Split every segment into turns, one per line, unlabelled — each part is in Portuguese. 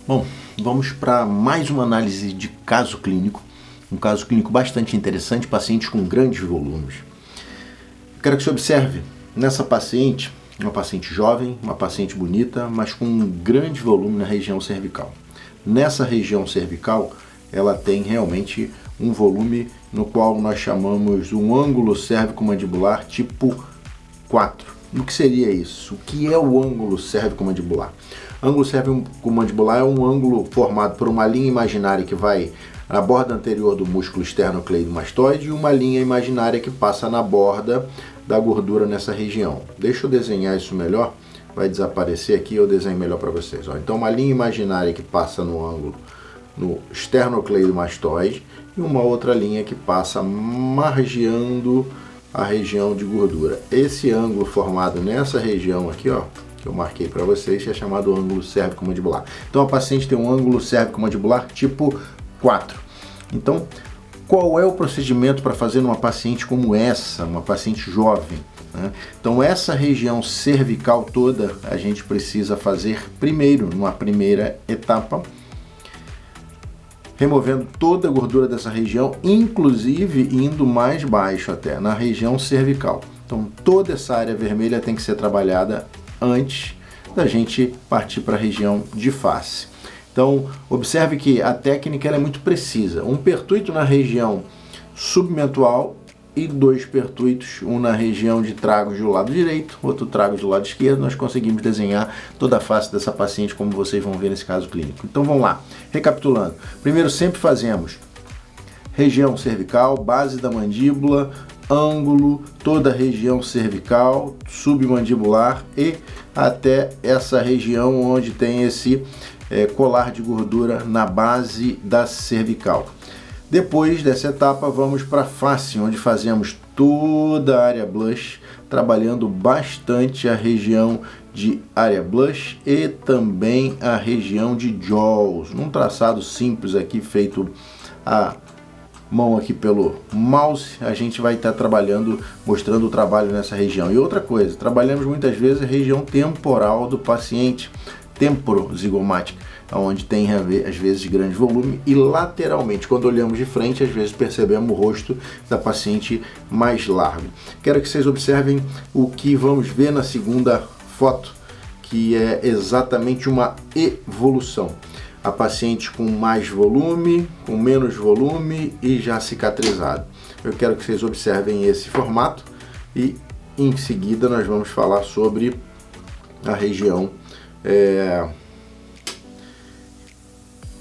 Bom, vamos para mais uma análise de caso clínico, um caso clínico bastante interessante, pacientes com grandes volumes. Quero que você observe nessa paciente, uma paciente jovem, uma paciente bonita, mas com um grande volume na região cervical. Nessa região cervical, ela tem realmente um volume no qual nós chamamos um ângulo cérvico-mandibular tipo 4. O que seria isso? O que é o ângulo cérvico-mandibular? Ângulo cérvico-mandibular é um ângulo formado por uma linha imaginária que vai na borda anterior do músculo esternocleidomastoide e uma linha imaginária que passa na borda da gordura nessa região. Deixa eu desenhar isso melhor, vai desaparecer aqui, eu desenho melhor para vocês. Então, uma linha imaginária que passa no ângulo no esternocleidomastoide e uma outra linha que passa margeando a região de gordura. Esse ângulo formado nessa região aqui, ó, que eu marquei para vocês, é chamado ângulo cérvico-mandibular. Então a paciente tem um ângulo cérvico-mandibular tipo 4. Então, qual é o procedimento para fazer numa paciente como essa, uma paciente jovem, né? Então essa região cervical toda a gente precisa fazer primeiro, numa primeira etapa, removendo toda a gordura dessa região, inclusive indo mais baixo até, na região cervical. Então toda essa área vermelha tem que ser trabalhada antes da gente partir para a região de face. Então observe que a técnica ela é muito precisa. Um pertuito na região submentual e 2 pertuitos, um na região de tragos do lado direito, outro tragos do lado esquerdo. Nós conseguimos desenhar toda a face dessa paciente, como vocês vão ver nesse caso clínico. Então vamos lá, recapitulando. Primeiro sempre fazemos região cervical, base da mandíbula, ângulo, toda a região cervical, submandibular e até essa região onde tem esse colar de gordura na base da cervical. Depois dessa etapa, vamos para a face, onde fazemos toda a área blush, trabalhando bastante a região de área blush e também a região de jaws. Num traçado simples aqui, feito a mão aqui pelo mouse, a gente vai estar trabalhando, mostrando o trabalho nessa região. E outra coisa, trabalhamos muitas vezes a região temporal do paciente, temporozigomática, onde tem às vezes grande volume, e lateralmente, quando olhamos de frente, às vezes percebemos o rosto da paciente mais largo. Quero que vocês observem o que vamos ver na segunda foto, que é exatamente uma evolução. A paciente com mais volume, com menos volume e já cicatrizado. Eu quero que vocês observem esse formato e em seguida nós vamos falar sobre a região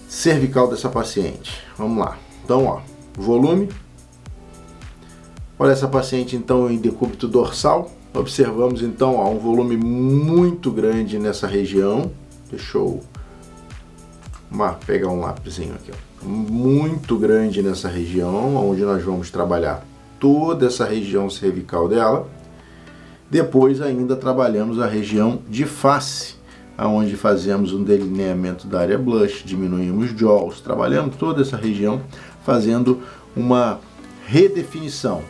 cervical dessa paciente. Vamos lá. Então, ó, volume. Olha essa paciente então em decúbito dorsal. Observamos então, ó, um volume muito grande nessa região. Deixa eu pegar um lápisinho aqui, ó. Muito grande nessa região, onde nós vamos trabalhar toda essa região cervical dela. Depois ainda trabalhamos a região de face, onde fazemos um delineamento da área blush, diminuímos jaws, trabalhamos toda essa região, fazendo uma redefinição.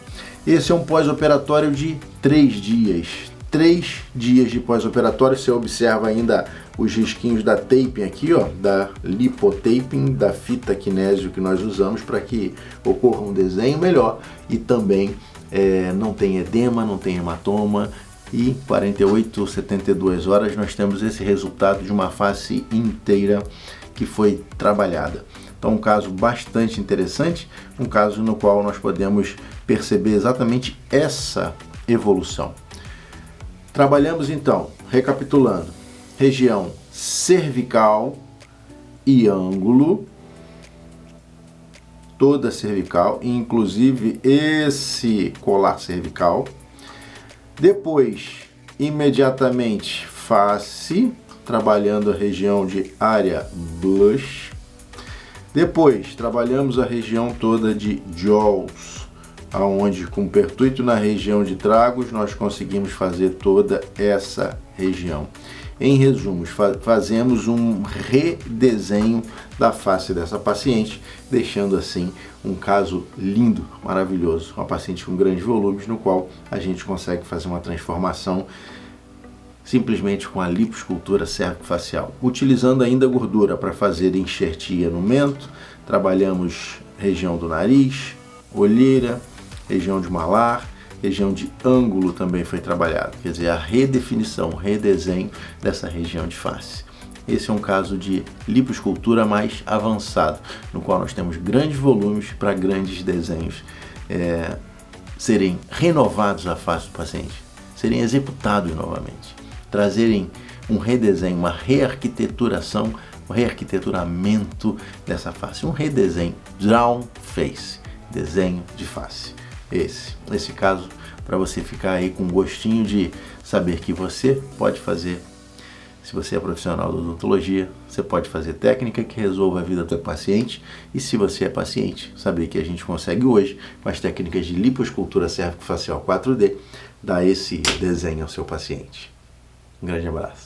Esse é um pós-operatório de 3 dias. 3 dias de pós-operatório, você observa ainda os risquinhos da taping aqui, ó, da lipotaping, da fita kinésio que nós usamos para que ocorra um desenho melhor e também não tem edema, não tem hematoma. E 48, 72 horas nós temos esse resultado de uma face inteira que foi trabalhada. Então um caso bastante interessante, um caso no qual nós podemos perceber exatamente essa evolução. Trabalhamos então, recapitulando, região cervical e ângulo, toda cervical, inclusive esse colar cervical. Depois, imediatamente, face, trabalhando a região de área blush. Depois, trabalhamos a região toda de jaws, aonde com pertuito na região de tragos, nós conseguimos fazer toda essa região. Em resumo, fazemos um redesenho da face dessa paciente, deixando assim um caso lindo, maravilhoso, uma paciente com grandes volumes, no qual a gente consegue fazer uma transformação simplesmente com a lipoescultura cérvico-facial. Utilizando ainda gordura para fazer enxertia no mento, trabalhamos região do nariz, olheira, região de malar, região de ângulo também foi trabalhado, quer dizer, a redefinição, o redesenho dessa região de face. Esse é um caso de lipoescultura mais avançado, no qual nós temos grandes volumes para grandes desenhos serem renovados à face do paciente, serem executados novamente, trazerem um redesenho, uma rearquiteturação, um rearquiteturamento dessa face, um redesenho, drawn face, desenho de face. Esse caso, para você ficar aí com gostinho de saber que você pode fazer. Se você é profissional da odontologia, você pode fazer técnica que resolva a vida do seu paciente. E se você é paciente, saber que a gente consegue hoje, com as técnicas de lipoescultura cérvico-facial 4D, dar esse desenho ao seu paciente. Um grande abraço.